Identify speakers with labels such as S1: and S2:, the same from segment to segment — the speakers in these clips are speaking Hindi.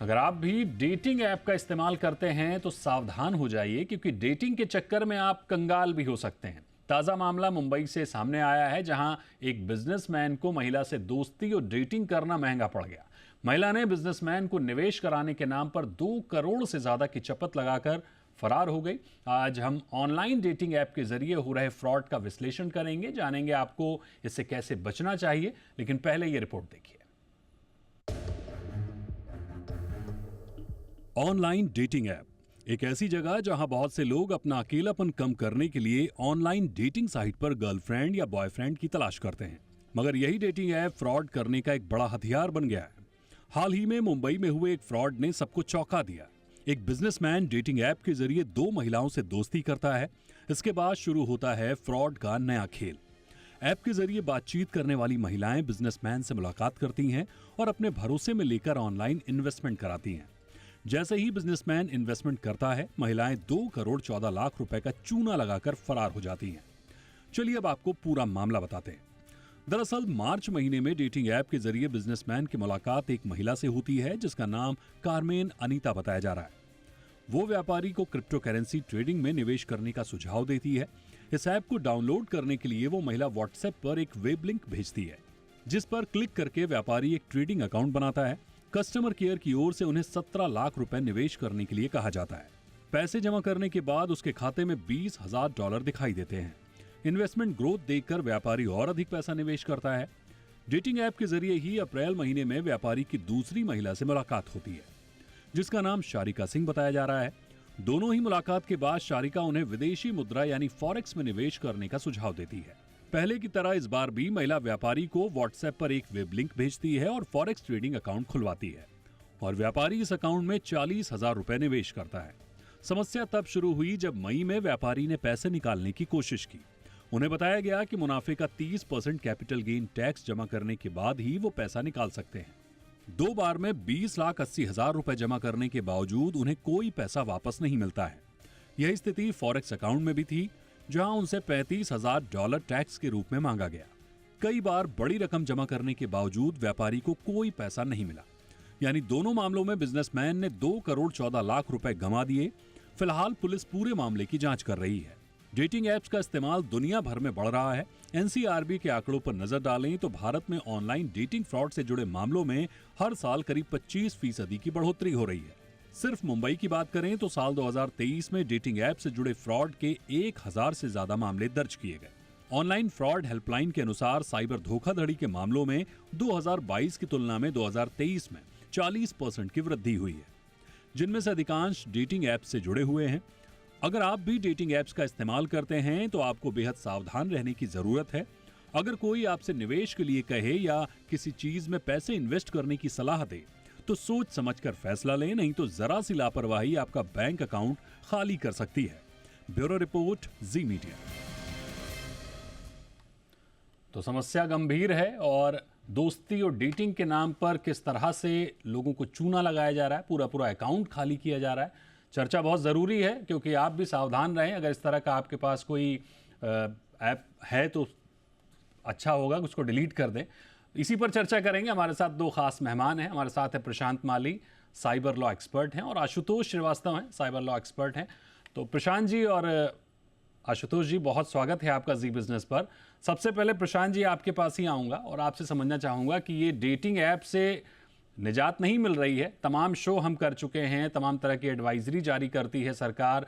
S1: अगर आप भी डेटिंग ऐप का इस्तेमाल करते हैं तो सावधान हो जाइए, क्योंकि डेटिंग के चक्कर में आप कंगाल भी हो सकते हैं। ताज़ा मामला मुंबई से सामने आया है, जहां एक बिजनेसमैन को महिला से दोस्ती और डेटिंग करना महंगा पड़ गया। महिला ने बिजनेसमैन को निवेश कराने के नाम पर 2 करोड़ से ज़्यादा की चपत लगाकर फरार हो गई। आज हम ऑनलाइन डेटिंग ऐप के जरिए हो रहे फ्रॉड का विश्लेषण करेंगे, जानेंगे आपको इससे कैसे बचना चाहिए। लेकिन पहले ये रिपोर्ट देखिए। ऑनलाइन डेटिंग ऐप एक ऐसी जगह जहां बहुत से लोग अपना अकेलापन कम करने के लिए ऑनलाइन डेटिंग साइट पर गर्लफ्रेंड या बॉयफ्रेंड की तलाश करते हैं। मगर यही डेटिंग ऐप फ्रॉड करने का एक बड़ा हथियार बन गया है। हाल ही में मुंबई में हुए एक फ्रॉड ने सबको चौंका दिया। एक बिजनेसमैन डेटिंग ऐप के जरिए 2 महिलाओं से दोस्ती करता है। इसके बाद शुरू होता है फ्रॉड का नया खेल। ऐप के जरिए बातचीत करने वाली महिलाएं बिजनेसमैन से मुलाकात करती हैं और अपने भरोसे में लेकर ऑनलाइन इन्वेस्टमेंट कराती हैं। जैसे ही बिजनेसमैन इन्वेस्टमेंट करता है, महिलाएं 2 करोड़ 14 लाख रुपए का चूना लगाकर फरार हो जाती हैं। चलिए अब आपको पूरा मामला बताते हैं। दरअसल मार्च महीने में डेटिंग ऐप के जरिए बिजनेसमैन की मुलाकात एक महिला से होती है, जिसका नाम कारमेन अनीता बताया जा रहा है। वो व्यापारी को क्रिप्टो करेंसी ट्रेडिंग में निवेश करने का सुझाव देती है। इस ऐप को डाउनलोड करने के लिए वो महिला व्हाट्सएप पर एक वेब लिंक भेजती है, जिस पर क्लिक करके व्यापारी एक ट्रेडिंग अकाउंट बनाता है। कस्टमर केयर की ओर से उन्हें 17 लाख रुपए निवेश करने के लिए कहा जाता है। पैसे जमा करने के बाद उसके खाते में $20,000 दिखाई देते हैं। इन्वेस्टमेंट ग्रोथ देखकर व्यापारी और अधिक पैसा निवेश करता है। डेटिंग ऐप के जरिए ही अप्रैल महीने में व्यापारी की दूसरी महिला से मुलाकात होती है, जिसका नाम शारिका सिंह बताया जा रहा है। दोनों ही मुलाकात के बाद शारिका उन्हें विदेशी मुद्रा यानी फॉरेक्स में निवेश करने का सुझाव देती है। पहले की तरह इस बार भी महिला व्यापारी को व्हाट्सएप पर एक वेब लिंक भेजती है और फॉरेक्स ट्रेडिंग अकाउंट खुलवाती है, और व्यापारी इस अकाउंट में 40,000 रुपए निवेश करता है। समस्या तब शुरू हुई जब मई में व्यापारी ने पैसे निकालने की कोशिश की। उन्हें बताया गया कि मुनाफे का 30% कैपिटल गेन टैक्स जमा करने के बाद ही वो पैसा निकाल सकते हैं। 2 बार में 20,80,000 रुपए जमा करने के बावजूद उन्हें कोई पैसा वापस नहीं मिलता है। यही स्थिति फॉरेक्स अकाउंट में भी थी, जहां उनसे $35,000 टैक्स के रूप में मांगा गया। कई बार बड़ी रकम जमा करने के बावजूद व्यापारी को कोई पैसा नहीं मिला। यानी दोनों मामलों में बिजनेसमैन ने 2 करोड़ 14 लाख रुपए गंवा दिए। फिलहाल पुलिस पूरे मामले की जांच कर रही है। डेटिंग ऐप्स का इस्तेमाल दुनिया भर में बढ़ रहा है। एनसीआरबी के आंकड़ों पर नजर डालें तो भारत में ऑनलाइन डेटिंग फ्रॉड से जुड़े मामलों में हर साल करीब 25% की बढ़ोतरी हो रही है। सिर्फ मुंबई की बात करें तो साल 2023 में डेटिंग ऐप से जुड़े फ्रॉड के 1,000 से ज्यादा मामले दर्ज किए गए। ऑनलाइन फ्रॉड हेल्पलाइन के अनुसार साइबर धोखाधड़ी के मामलों में 2022 की तुलना में 2023 में 40% की वृद्धि हुई है, जिनमें से अधिकांश डेटिंग ऐप से जुड़े हुए हैं। अगर आप भी डेटिंग ऐप्स का इस्तेमाल करते हैं तो आपको बेहद सावधान रहने की जरूरत है। अगर कोई आपसे निवेश के लिए कहे या किसी चीज में पैसे इन्वेस्ट करने की सलाह दे तो सोच समझकर फैसला लें, नहीं तो जरा सी लापरवाही आपका बैंक अकाउंट खाली कर सकती है। ब्यूरो रिपोर्ट, जी मीडिया। तो समस्या गंभीर है, और दोस्ती और डेटिंग के नाम पर किस तरह से लोगों को चूना लगाया जा रहा है, पूरा पूरा अकाउंट खाली किया जा रहा है। चर्चा बहुत ज़रूरी है, क्योंकि आप भी सावधान रहें। अगर इस तरह का आपके पास कोई ऐप है तो अच्छा होगा उसको डिलीट कर दें। इसी पर चर्चा करेंगे। हमारे साथ 2 खास मेहमान हैं। हमारे साथ है प्रशांत माली, साइबर लॉ एक्सपर्ट हैं, और आशुतोष श्रीवास्तव हैं, साइबर लॉ एक्सपर्ट हैं। तो प्रशांत जी और आशुतोष जी, बहुत स्वागत है आपका जी बिजनेस पर। सबसे पहले प्रशांत जी, आपके पास ही आऊँगा और आपसे समझना चाहूँगा कि ये डेटिंग ऐप से निजात नहीं मिल रही है। तमाम शो हम कर चुके हैं, तमाम तरह की एडवाइजरी जारी करती है सरकार,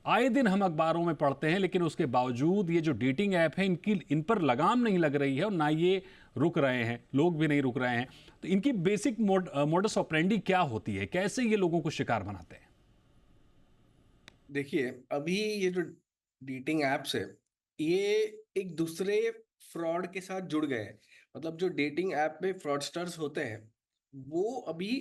S1: आए दिन हम अखबारों में पढ़ते हैं, लेकिन उसके बावजूद ये जो डेटिंग ऐप है इन पर लगाम नहीं लग रही है, और ना ये रुक रहे हैं, लोग भी नहीं रुक रहे हैं। तो इनकी बेसिक मोडस ऑपरेंडी क्या होती है, कैसे ये लोगों को शिकार बनाते हैं?
S2: देखिए, अभी ये जो डेटिंग एप्स है, ये एक दूसरे फ्रॉड के साथ जुड़ गए हैं। मतलब जो डेटिंग ऐप में फ्रॉडस्टर्स होते हैं, वो अभी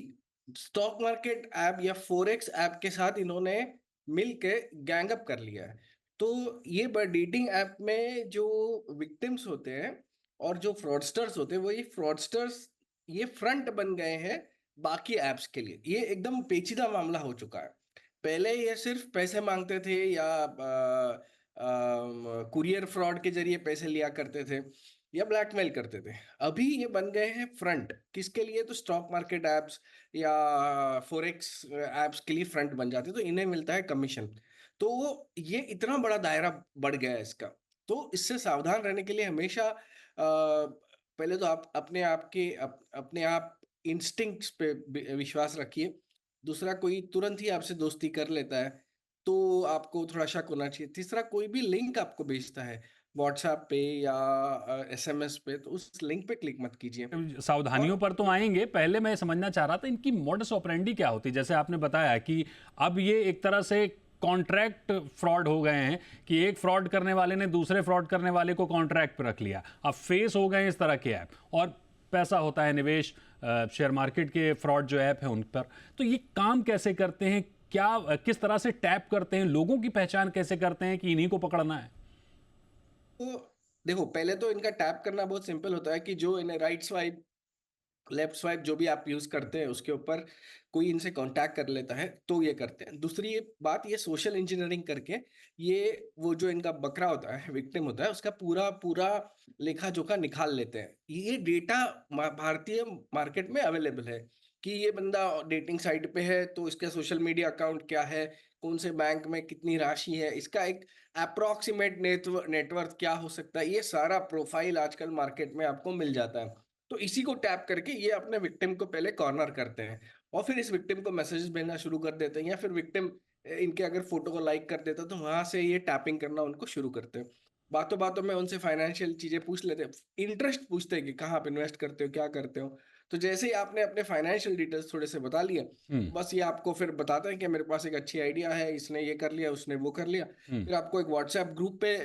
S2: स्टॉक मार्केट ऐप या फोरेक्स ऐप के साथ इन्होंने मिलके गैंग अप कर लिया है। तो ये डेटिंग ऐप में जो विक्टिम्स होते हैं और जो फ्रॉडस्टर्स होते हैं, वो ये फ्रॉडस्टर्स ये फ्रंट बन गए हैं बाकी ऐप्स के लिए। ये एकदम पेचीदा मामला हो चुका है। पहले ये सिर्फ पैसे मांगते थे या कुरियर फ्रॉड के जरिए पैसे लिया करते थे। या ब्लैकमेल करते थे। अभी ये बन गए हैं फ्रंट, किसके लिए? तो स्टॉक मार्केट ऐप्स या फॉरेक्स ऐप्स के लिए फ्रंट बन जाते हैं, तो इन्हें मिलता है कमीशन। तो ये इतना बड़ा दायरा बढ़ गया है इसका। तो इससे सावधान रहने के लिए हमेशा पहले तो आप अपने आप इंस्टिंक्ट्स पे विश्वास रखिए। दूसरा, कोई तुरंत ही आपसे दोस्ती कर लेता है, तो आपको थोड़ा शक होना चाहिए। तीसरा, कोई भी लिंक आपको भेजता है व्हाट्सएप पे या एसएमएस पे, तो उस लिंक पे क्लिक मत कीजिए। और
S1: सावधानियों पर तो आएंगे, पहले मैं समझना चाह रहा था इनकी मोडस ऑपरेंडी क्या होती है। जैसे आपने बताया कि अब ये एक तरह से कॉन्ट्रैक्ट फ्रॉड हो गए हैं कि एक फ्रॉड करने वाले ने दूसरे फ्रॉड करने वाले को कॉन्ट्रैक्ट पर रख लिया। अब फेस हो गए इस तरह के ऐप, और पैसा होता है निवेश शेयर मार्केट के फ्रॉड जो ऐप है उन पर। तो ये काम कैसे करते हैं, क्या किस तरह से टैप करते हैं, लोगों की पहचान कैसे करते हैं कि इन्हीं को पकड़ना है?
S2: तो देखो, पहले तो इनका टैप करना बहुत सिंपल होता है कि जो इन्हें राइट स्वाइप, लेफ्ट स्वाइप जो भी आप यूज़ करते हैं उसके ऊपर कोई इनसे कांटेक्ट कर लेता है, तो ये करते हैं। दूसरी ये बात, ये सोशल इंजीनियरिंग करके ये वो जो इनका बकरा होता है, विक्टिम होता है, उसका पूरा लेखा-जोखा निकाल लेते हैं। ये डेटा भारतीय मार्केट में अवेलेबल है कि ये बंदा डेटिंग साइट पे है, तो इसका सोशल मीडिया अकाउंट क्या है, कौन से बैंक में कितनी राशि है, इसका एक अप्रॉक्सिमेट नेटवर्थ क्या हो सकता है, ये सारा प्रोफाइल आजकल मार्केट में आपको मिल जाता है। तो इसी को टैप करके ये अपने विक्टिम को पहले कॉर्नर करते हैं और फिर इस विक्टिम को मैसेजेस भेजना शुरू कर देते हैं, या फिर विक्टिम इनके अगर फोटो को लाइक कर देता है तो वहां से ये टैपिंग करना उनको शुरू करते हैं। बातों बातों में उनसे फाइनेंशियल चीजें पूछ लेते हैं, इंटरेस्ट पूछते हैं कि कहाँ आप इन्वेस्ट करते हो, क्या करते हो। तो जैसे ही आपने अपने फाइनेंशियल डिटेल्स थोड़े से बता लिए,
S1: हम्म।
S2: बस ये आपको फिर बताते हैं कि मेरे पास एक अच्छी आइडिया है, इसने ये कर लिया, उसने वो कर लिया।
S1: हम्म।
S2: फिर आपको एक व्हाट्सएप ग्रुप पे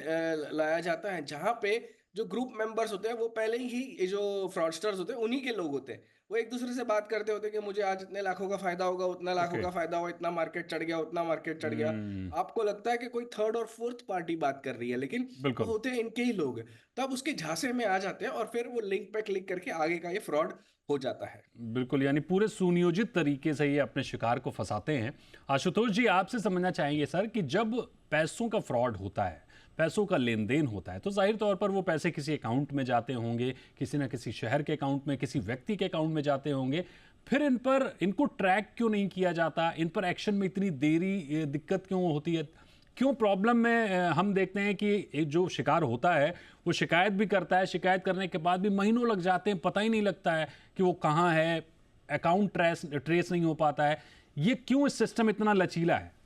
S2: लाया जाता है, जहाँ पे जो ग्रुप मेंबर्स होते हैं वो पहले ही ये जो फ्रॉडस्टर्स होते हैं उन्हीं के लोग होते हैं। वो एक दूसरे से बात करते होते हैं कि मुझे आज इतने लाखों का फायदा होगा, उतना लाखों
S1: ओके।
S2: का फायदा होगा, इतना मार्केट चढ़ गया, उतना मार्केट चढ़ गया।
S1: हम्म।
S2: आपको लगता है कि कोई थर्ड और फोर्थ पार्टी बात कर रही है, लेकिन वो
S1: बिल्कुल।
S2: होते हैं इनके ही लोग। तब उसके झांसे में आ जाते हैं और फिर वो लिंक पे क्लिक करके आगे का ये फ्रॉड हो जाता है।
S1: बिल्कुल, यानी पूरे सुनियोजित तरीके से ये अपने शिकार को फंसाते हैं। आशुतोष जी, आपसे समझना चाहेंगे सर कि जब पैसों का फ्रॉड होता है, पैसों का लेन देन होता है, तो जाहिर तौर पर वो पैसे किसी अकाउंट में जाते होंगे, किसी न किसी शहर के अकाउंट में, किसी व्यक्ति के अकाउंट में जाते होंगे। फिर इनको ट्रैक क्यों नहीं किया जाता, इन पर एक्शन में इतनी देरी, ये दिक्कत क्यों होती है? क्यों प्रॉब्लम में हम देखते हैं कि एक जो शिकार होता है वो शिकायत भी करता है, शिकायत करने के बाद भी महीनों लग जाते हैं, पता ही नहीं लगता है कि वो कहाँ है, अकाउंट ट्रेस नहीं हो पाता है। ये क्यों इस सिस्टम इतना लचीला है?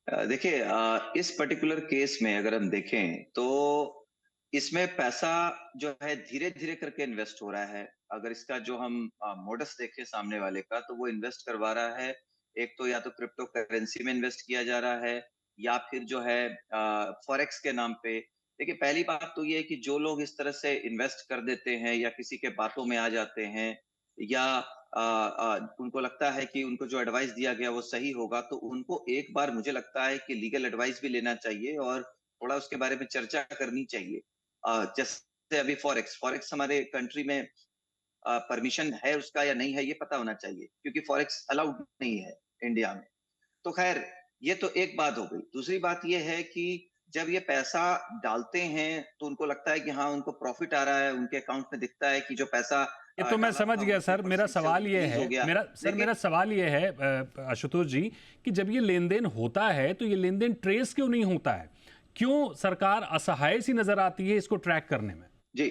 S3: देखिए, इस पर्टिकुलर केस में अगर हम देखें तो इसमें पैसा जो है धीरे धीरे करके इन्वेस्ट हो रहा है। अगर इसका जो हम मोडस देखें सामने वाले का, तो वो इन्वेस्ट करवा रहा है। एक तो या तो क्रिप्टो करेंसी में इन्वेस्ट किया जा रहा है, या फिर जो है फॉरेक्स के नाम पे। देखिए, पहली बात तो ये है कि जो लोग इस तरह से इन्वेस्ट कर देते हैं या किसी के बातों में आ जाते हैं, या उनको लगता है कि उनको जो एडवाइस दिया गया वो सही होगा, तो उनको एक बार मुझे लगता है कि लीगल एडवाइस भी लेना चाहिए और थोड़ा उसके बारे में चर्चा करनी चाहिए। जैसे अभी फॉरेक्स फॉरेक्स हमारे कंट्री में परमिशन है उसका या नहीं है, ये पता होना चाहिए, क्योंकि फॉरेक्स अलाउड नहीं है इंडिया में। तो खैर, ये तो एक बात हो गई। दूसरी बात ये है कि जब ये पैसा डालते हैं तो उनको लगता है कि हाँ, उनको प्रॉफिट आ रहा है, उनके अकाउंट में दिखता है कि जो पैसा
S1: ये तो मैं
S3: डाला
S1: समझ
S3: था
S1: गया
S3: उतने
S1: सर। मेरा
S3: परसेंट से वो
S1: सवाल ये
S3: डिक्रीज
S1: है,
S3: हो गया।
S1: मेरा
S3: लेकिन
S1: सवाल ये है आशुतोष जी, कि जब ये लेन देन होता है तो ये लेन देन ट्रेस क्यों नहीं होता है? क्यों सरकार असहाय सी नजर आती है इसको ट्रैक करने में?
S3: जी,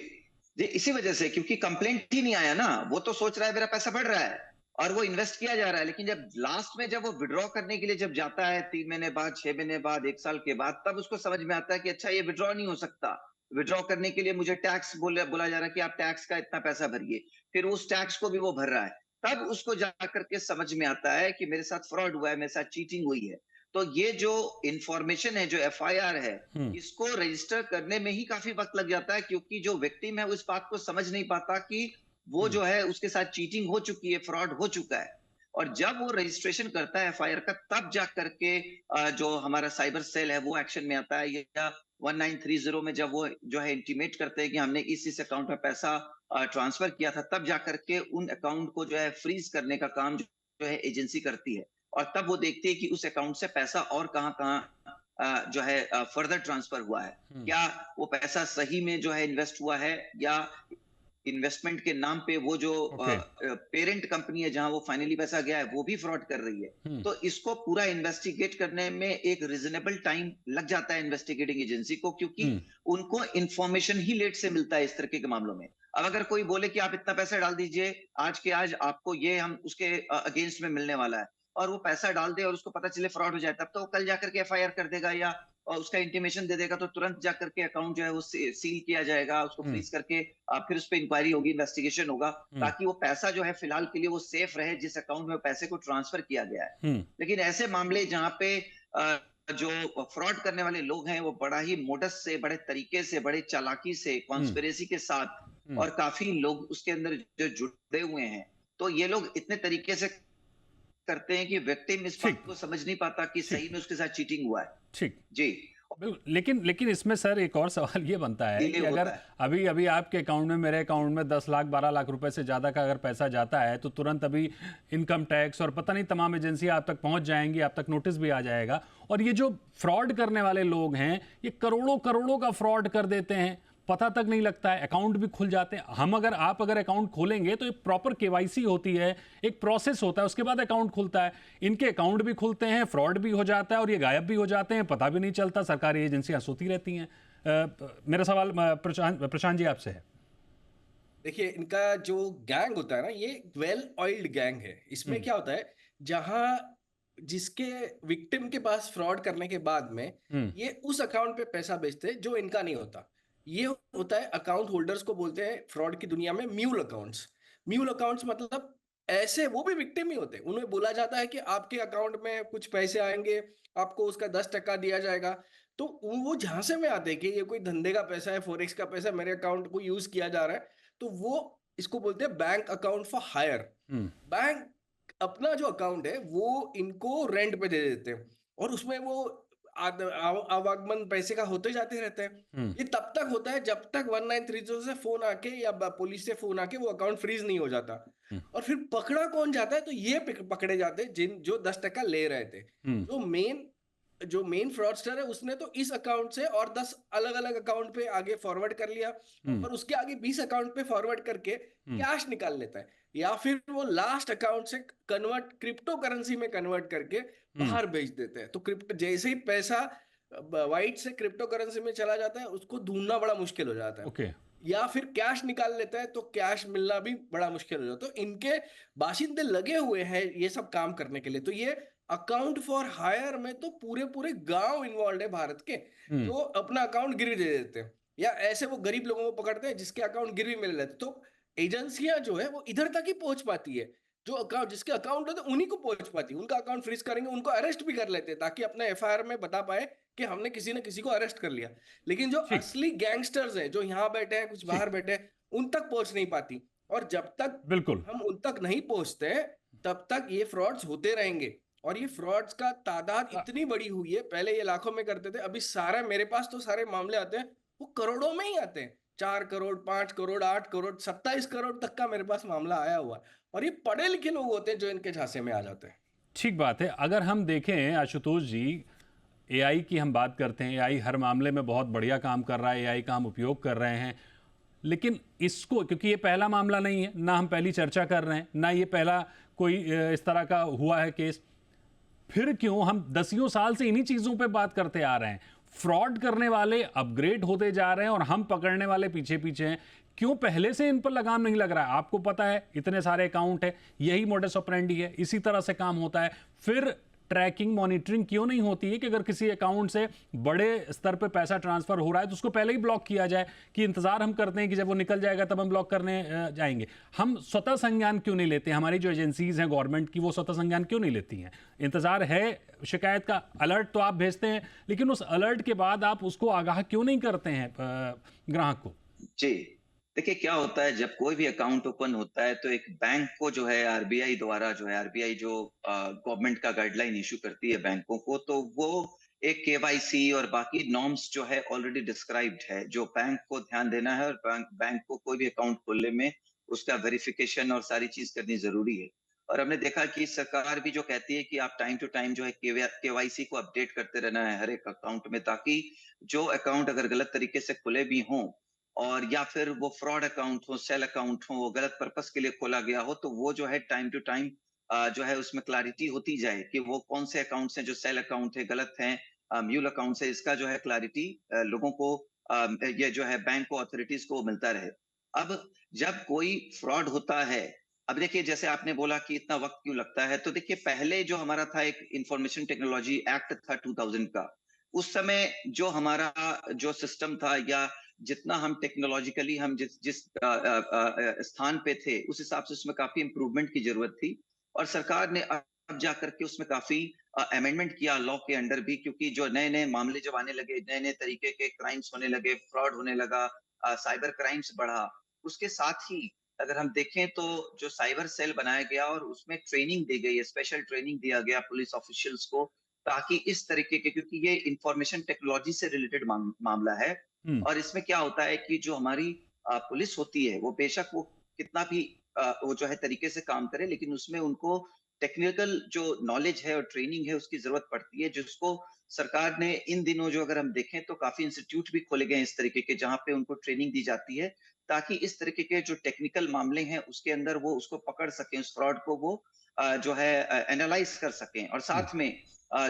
S3: जी, इसी वजह से, क्योंकि कंप्लेंट ही नहीं आया ना। वो तो सोच रहा है मेरा पैसा बढ़ रहा है और वो इन्वेस्ट किया जा रहा है, लेकिन जब लास्ट में जब वो विड्रॉ करने के लिए जब जाता है 3 महीने बाद, 6 महीने बाद, 1 साल के बाद, तब उसको समझ में आता है कि अच्छा, ये विड्रॉ नहीं हो सकता। विड्रॉ करने के लिए मुझे टैक्स बोला जा रहा है कि आप टैक्स का इतना पैसा भरिए। फिर उस टैक्स को भी वो भर रहा है। तब उसको जाकर के समझ में आता है कि मेरे साथ फ्रॉड हुआ है, मेरे साथ चीटिंग हुई है। तो ये जो इंफॉर्मेशन है, जो एफआईआर है,
S1: हम्म।
S3: इसको रजिस्टर करने में ही काफी वक्त लग जाता है, क्योंकि जो विक्टिम है उस बात को समझ नहीं पाता कि वो
S1: हम्म।
S3: जो है उसके साथ चीटिंग हो चुकी है, फ्रॉड हो चुका है। और जब वो रजिस्ट्रेशन करता है एफआईआर का, तब जा करके जो हमारा साइबर सेल है वो एक्शन में आता है, या 1930 में जब वो जो है इंटीमेट करते हैं कि हमने इस अकाउंट में पैसा ट्रांसफर किया था, तब जा करके उन अकाउंट को जो है फ्रीज करने का काम जो है एजेंसी करती है। और तब वो देखती है कि उस अकाउंट से पैसा और कहाँ कहाँ जो है फर्दर ट्रांसफर हुआ है, क्या वो पैसा सही में जो है इन्वेस्ट हुआ है, या इन्वेस्टमेंट के नाम पे वो जो
S1: ओके।
S3: पेरेंट कंपनी है जहां वो फाइनली पैसा गया है वो भी फ्रॉड कर रही है।
S1: हम्म।
S3: तो इसको पूरा इन्वेस्टिगेट करने में एक रीजनेबल टाइम लग जाता है इन्वेस्टिगेटिंग एजेंसी को, क्योंकि
S1: हम्म।
S3: उनको इंफॉर्मेशन ही लेट से मिलता है इस तरह के मामलों में। अब अगर कोई बोले कि आप इतना पैसा डाल दीजिए, आज के आज आपको ये हम उसके अगेंस्ट में मिलने वाला है, और वो पैसा डाल दे और उसको पता चले फ्रॉड हो जाए, तब तो वो कल जाकर के एफआईआर कर देगा, या उसका इंटीमेशन दे देगा, तो तुरंत जाकर के अकाउंट जो है वो सील किया जाएगा, उसको
S1: हम्म।
S3: फ्रीज करके फिर उस पर इंक्वायरी होगी, इन्वेस्टिगेशन होगा,
S1: हम्म।
S3: ताकि वो पैसा जो है फिलहाल के लिए वो सेफ रहे जिस अकाउंट में पैसे को ट्रांसफर किया गया है।
S1: हम्म।
S3: लेकिन ऐसे मामले जहां पे जो फ्रॉड करने वाले लोग हैं वो बड़ा ही मोडस से, बड़े तरीके से, बड़े चालाकी से,
S1: हम्म।
S3: कॉन्स्पिरेसी के साथ,
S1: हम्म।
S3: और काफी लोग उसके अंदर जो जुड़े हुए हैं, तो ये लोग इतने तरीके से करते हैं कि विक्टिम इस बात
S1: ठीक।
S3: को समझ नहीं पाता कि
S1: ठीक।
S3: सही में उसके साथ चीटिंग हुआ है।
S1: ठीक।
S3: जी।
S1: बिल्कुल। लेकिन लेकिन इसमें सर एक और सवाल ये बनता है
S3: डिले
S1: कि
S3: होता
S1: अगर
S3: है।
S1: अभी अभी आपके अकाउंट में, मेरे अकाउंट में 10 लाख 12 लाख रुपए से ज़्यादा का अगर पैसा जाता है तो तुरंत अभी इनकम टैक्स और पता नहीं तमाम एजेंसी आप तक पहुंच जाएंगी, आप तक नोटिस भी आ जाएगा। और ये जो फ्रॉड करने वाले लोग हैं ये करोड़ों करोड़ों का फ्रॉड कर देते हैं, पता तक नहीं लगता है, अकाउंट भी खुल जाते हैं। आप अगर अकाउंट खोलेंगे तो एक प्रॉपर केवाईसी होती है, एक प्रोसेस होता है, उसके बाद अकाउंट खुलता है। इनके अकाउंट भी खुलते हैं, फ्रॉड भी हो जाता है और ये गायब भी हो जाते हैं, पता भी नहीं चलता, सरकारी एजेंसियां सोती रहती हैं। मेरा सवाल प्रशांत जी आपसे है।
S2: देखिए, इनका जो गैंग होता है ना, ये वेल ऑयल्ड गैंग है। इसमें क्या होता है, जहां जिसके विक्टिम के पास फ्रॉड करने के बाद में
S1: हम्म।
S2: ये उस अकाउंट पे पैसा भेजते हैं जो इनका नहीं होता। ये होता है, अकाउंट होल्डर्स को बोलते हैं फ्रॉड की दुनिया में म्यूल अकाउंट्स। म्यूल अकाउंट्स मतलब ऐसे वो भी विक्टिम ही होते हैं, उन्हें बोला जाता है कि आपके अकाउंट में कुछ पैसे आएंगे, आपको उसका 10% दिया जाएगा। तो वो झांसे में आते हैं कि ये कोई धंधे का पैसा है, फॉरेक्स का पैसा है, मेरे अकाउंट को यूज किया जा रहा है। तो वो इसको बोलते हैं bank account for hire.
S1: Hmm.
S2: Bank अपना जो अकाउंट है वो इनको रेंट पे दे देते हैं, और उसमें वो आवागमन पैसे का होते जाते रहते हैं।
S1: हम्म।
S2: ये तब तक होता है जब तक 1930 से फोन आके या पुलिस से फोन आके वो अकाउंट फ्रीज नहीं हो जाता।
S1: हम्म।
S2: और फिर पकड़ा कौन जाता है, तो ये पकड़े जाते हैं जिन जो 10% ले रहे थे।
S1: हम्म।
S2: जो मेन फ्रॉडस्टर है उसने तो इस अकाउंट से और 10 अलग अलग अकाउंट पे आगे फॉरवर्ड कर लिया,
S1: हम्म।
S2: और उसके आगे 20 अकाउंट पे फॉरवर्ड करके
S1: हम्म।
S2: कैश निकाल लेता है, या फिर वो लास्ट अकाउंट से कन्वर्ट क्रिप्टो करेंसी में कन्वर्ट करके
S1: हम्म।
S2: बाहर भेज देते हैं। तो क्रिप्टो जैसे ही पैसा वाइट से क्रिप्टो करेंसी में चला जाता है, उसको ढूंढना बड़ा मुश्किल हो जाता है।
S1: ओके।
S2: या फिर कैश निकाल लेता है तो कैश मिलना भी बड़ा मुश्किल हो जाता है। तो इनके बाशिंदे लगे हुए हैं ये सब काम करने के लिए। तो ये अकाउंट फॉर हायर में तो पूरे पूरे गांव इन्वॉल्व है भारत के,
S1: हम्म।
S2: जो अपना अकाउंट गिरवी दे देते हैं, या ऐसे वो गरीब लोगों को पकड़ते हैं जिसके अकाउंट गिरवी मिल रहे थे। तो एजेंसियां जो है वो इधर तक ही पहुंच पाती है, जो अकाउंट जिसके अकाउंट होते हैं उन्हीं को पहुंच पाती है। उनका अकाउंट फ्रीज करेंगे, उनको अरेस्ट भी कर लेते हैं ताकि अपने एफआईआर में बता पाए कि हमने किसी न किसी को अरेस्ट कर लिया। लेकिन जो
S1: ठीक।
S2: असली गैंगस्टर्स हैं जो यहाँ बैठे हैं, कुछ
S1: ठीक।
S2: बाहर बैठे हैं, उन तक पहुंच नहीं पाती। और जब तक
S1: बिल्कुल।
S2: हम उन तक नहीं पहुंचते तब तक ये फ्रॉड्स होते रहेंगे। और ये फ्रॉड्स का तादाद इतनी बड़ी हुई है, पहले ये लाखों में करते थे, अभी सारा मेरे पास तो सारे मामले आते हैं वो करोड़ों में ही आते हैं। 4 करोड़, 5 करोड़, 8 करोड़, 27 करोड़ तक का मेरे पास मामला आया हुआ है। और ये पढ़े लिखे लोग होते हैं जो इनके झांसे में आ जाते हैं।
S1: ठीक बात है। अगर हम देखें आशुतोष जी, एआई की हम बात करते हैं, एआई हर मामले में बहुत बढ़िया काम कर रहा है, एआई का हम उपयोग कर रहे हैं। लेकिन इसको, क्योंकि ये पहला मामला नहीं है, ना हम पहली चर्चा कर रहे हैं, ना ये पहला कोई इस तरह का हुआ है केस, फिर क्यों हम दसियों साल से इन्हीं चीज़ों पे बात करते आ रहे हैं? फ्रॉड करने वाले अपग्रेड होते जा रहे हैं और हम पकड़ने वाले पीछे पीछे हैं। क्यों पहले से इन पर लगाम नहीं लग रहा है? आपको पता है इतने सारे अकाउंट है, यही मोडस ऑपरेंडी है, इसी तरह से काम होता है। फिर ट्रैकिंग मॉनिटरिंग क्यों नहीं होती है कि अगर किसी अकाउंट से बड़े स्तर पे पैसा ट्रांसफर हो रहा है तो उसको पहले ही ब्लॉक किया जाए, कि इंतजार हम करते हैं कि जब वो निकल जाएगा तब हम ब्लॉक करने जाएंगे। हम स्वतः संज्ञान क्यों नहीं लेते? हमारी जो एजेंसीज हैं गवर्नमेंट की, वो स्वतः संज्ञान क्यों नहीं लेती हैं? इंतजार है शिकायत का, अलर्ट तो आप भेजते हैं, लेकिन उस अलर्ट के बाद आप उसको आगाह क्यों नहीं करते हैं ग्राहक को?
S3: जी, देखिए क्या होता है, जब कोई भी अकाउंट ओपन होता है तो एक बैंक को जो है आरबीआई द्वारा जो है, आरबीआई जो गवर्नमेंट का गाइडलाइन इशू करती है बैंकों को, तो वो एक केवाईसी और बाकी नॉर्म्स जो है ऑलरेडी डिस्क्राइब्ड है, जो बैंक को ध्यान देना है, और बैंक बैंक को कोई भी अकाउंट खोलने में उसका वेरिफिकेशन और सारी चीज करनी जरूरी है। और हमने देखा कि सरकार भी जो कहती है कि आप टाइम टू टाइम जो है केवाईसी को अपडेट करते रहना है हर एक अकाउंट में, ताकि जो अकाउंट अगर गलत तरीके से खुले भी हों और या फिर वो फ्रॉड अकाउंट हो, सेल अकाउंट हो, वो गलत पर्पस के लिए खोला गया हो, तो वो जो है टाइम टू टाइम जो है उसमें क्लैरिटी होती जाए कि वो कौन से अकाउंट्स हैं जो सेल अकाउंट है, गलत हैं, म्यूल अकाउंट्स है, इसका जो है क्लैरिटी लोगों को ये जो है बैंक को, अथॉरिटीज को मिलता रहे। अब जब कोई फ्रॉड होता है, अब देखिए जैसे आपने बोला कि इतना वक्त क्यों लगता है, तो देखिए पहले जो हमारा था एक इंफॉर्मेशन टेक्नोलॉजी एक्ट था 2000 का, उस समय जो हमारा जो सिस्टम था या जितना हम टेक्नोलॉजिकली हम जिस जिस स्थान पे थे, उस हिसाब से उसमें काफी इंप्रूवमेंट की जरूरत थी और सरकार ने अब जाकर के उसमें काफी अमेंडमेंट किया लॉ के अंडर भी, क्योंकि जो नए नए मामले जब आने लगे, नए नए तरीके के क्राइम्स होने लगे, फ्रॉड होने लगा, साइबर क्राइम्स बढ़ा। उसके साथ ही अगर हम देखें तो जो साइबर सेल बनाया गया और उसमें ट्रेनिंग दी गई है, स्पेशल ट्रेनिंग दिया गया पुलिस ऑफिशियल्स को, ताकि इस तरीके के, क्योंकि ये इंफॉर्मेशन टेक्नोलॉजी से रिलेटेड मामला है
S1: हम्म।
S3: और इसमें क्या होता है कि जो हमारी पुलिस होती है, वो बेशक वो कितना भी वो जो है तरीके से काम करे, लेकिन उसमें उनको टेक्निकल जो नॉलेज है और ट्रेनिंग है उसकी जरूरत पड़ती है, जिसको सरकार ने इन दिनों जो अगर हम देखें तो काफी इंस्टीट्यूट भी खोले गए इस तरीके के, जहां पे उनको ट्रेनिंग दी जाती है, ताकि इस तरीके के जो टेक्निकल मामले हैं उसके अंदर वो उसको पकड़ सकें, उस फ्रॉड को वो जो है एनालाइज कर सकें। और
S1: जी।
S3: साथ में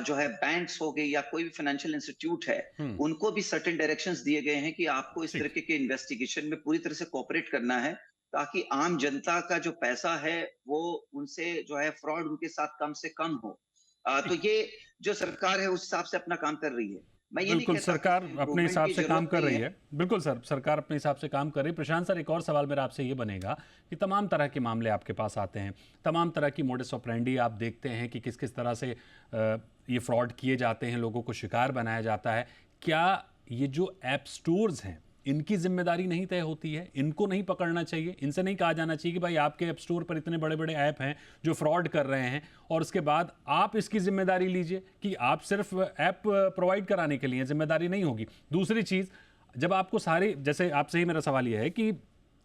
S3: जो है बैंक्स हो गए या कोई भी फाइनेंशियल इंस्टीट्यूट है,
S1: हम्म।
S3: उनको भी सर्टेन डायरेक्शंस दिए गए हैं कि आपको इस
S1: ठीक।
S3: तरीके के इन्वेस्टिगेशन में पूरी तरह से कोऑपरेट करना है, ताकि आम जनता का जो पैसा है वो उनसे जो है फ्रॉड उनके साथ कम से कम हो। तो
S1: ठीक।
S3: ये जो सरकार है उस हिसाब से अपना काम कर रही है। मैं ये नहीं
S1: बिल्कुल,
S3: कहता कि
S1: सरकार
S3: इसमें
S1: अपने
S3: इम्प्रूवमेंट
S1: हिसाब
S3: की
S1: से काम
S3: जरूरत
S1: कर
S3: नहीं
S1: रही
S3: है।
S1: है। बिल्कुल सर, सरकार अपने हिसाब से काम कर रही है। प्रशांत सर, एक और सवाल मेरा आपसे ये बनेगा कि तमाम तरह के मामले आपके पास आते हैं, तमाम तरह की मोडस ऑपरेंडी आप देखते हैं कि किस किस तरह से ये फ्रॉड किए जाते हैं, लोगों को शिकार बनाया जाता है। क्या ये जो ऐप स्टोर्स हैं, इनकी जिम्मेदारी नहीं तय होती है? इनको नहीं पकड़ना चाहिए? इनसे नहीं कहा जाना चाहिए कि भाई आपके ऐप स्टोर पर इतने बड़े बड़े ऐप हैं जो फ्रॉड कर रहे हैं, और उसके बाद आप इसकी जिम्मेदारी लीजिए कि आप सिर्फ ऐप प्रोवाइड कराने के लिए जिम्मेदारी नहीं होगी? दूसरी चीज़, जब आपको सारे, जैसे आपसे ही मेरा सवाल यह है कि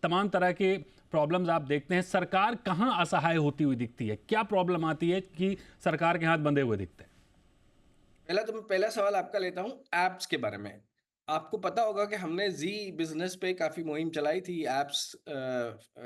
S1: तमाम तरह के प्रॉब्लम्स आप देखते हैं, सरकार कहाँ असहाय होती हुई दिखती है? क्या प्रॉब्लम आती है कि सरकार के हाथ बंधे हुए दिखते हैं?
S2: पहला सवाल आपका लेता हूँ एप्स के बारे में। आपको पता होगा कि हमने जी बिजनेस पे काफी मुहिम चलाई थी एप्स,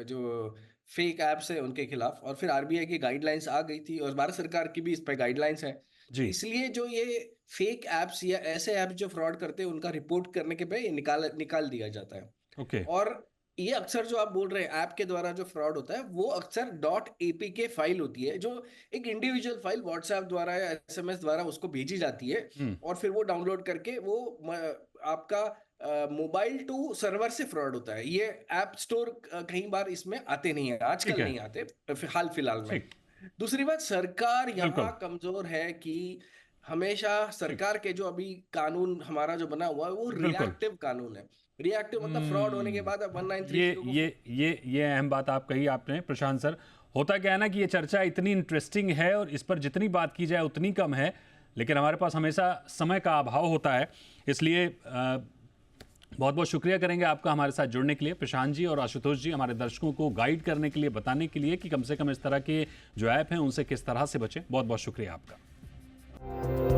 S2: जो फेक एप्स है उनके खिलाफ, और फिर आरबीआई की गाइडलाइंस आ गई थी और भारत सरकार की भी इस पे गाइडलाइंस है।
S1: जी।
S2: इसलिए जो ये फेक एप्स या ऐसे ऐप्स जो फ्रॉड करते हैं उनका रिपोर्ट करने के पे ये निकाल दिया जाता है।
S1: ओके।
S2: और ये अक्सर जो आप बोल रहे हैं ऐप के द्वारा जो फ्रॉड होता है वो अक्सर डॉट एपीके फाइल होती है, जो एक इंडिविजुअल फाइल व्हाट्सएप द्वारा या एसएमएस द्वारा उसको भेजी जाती है,
S1: हम्म।
S2: और फिर वो डाउनलोड करके वो आपका मोबाइल टू सर्वर से फ्रॉड होता है। ये ऐप स्टोर कई बार इसमें आते नहीं है,
S1: ठीक
S2: आजकल
S1: है।
S2: नहीं आते, हाल फिलहाल में।
S1: ठीक।
S2: दूसरी बात, सरकार
S1: बिल्कुल।
S2: यहाँ कमजोर है कि हमेशा
S1: ठीक।
S2: सरकार के जो अभी कानून हमारा जो बना हुआ है वो
S1: बिल्कुल।
S2: रिएक्टिव कानून है। रिएक्टिव मतलब फ्रॉड होने के बाद अब
S1: ये
S2: 1930 को
S1: ये ये अहम बात आप कही आपने प्रशांत सर। होता क्या है ना कि ये चर्चा इतनी इंटरेस्टिंग है और इस पर जितनी बात की जाए उतनी कम है, लेकिन हमारे पास हमेशा समय का अभाव होता है। इसलिए बहुत बहुत शुक्रिया करेंगे आपका हमारे साथ जुड़ने के लिए, प्रशांत जी और आशुतोष जी, हमारे दर्शकों को गाइड करने के लिए, बताने के लिए कि कम से कम इस तरह के जो ऐप हैं उनसे किस तरह से बचें। बहुत बहुत शुक्रिया आपका।